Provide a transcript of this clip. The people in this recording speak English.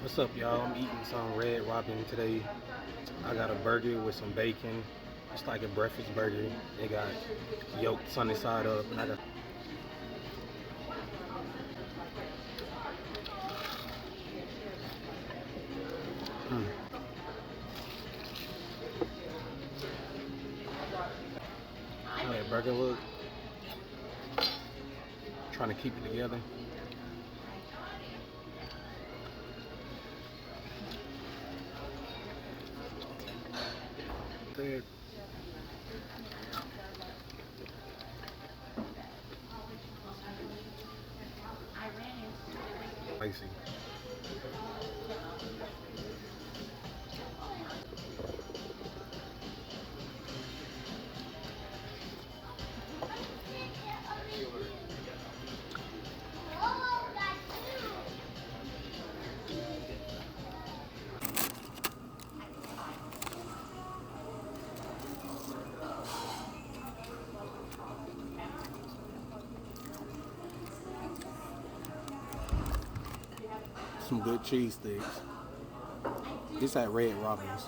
What's up, y'all? I'm eating some red robin today. I got a burger with some bacon. It's like a breakfast burger. They got yolk sunny side up, and I got how that burger look. Trying to keep it together. There. Spicy. Some good cheese sticks. This at Red Robin's.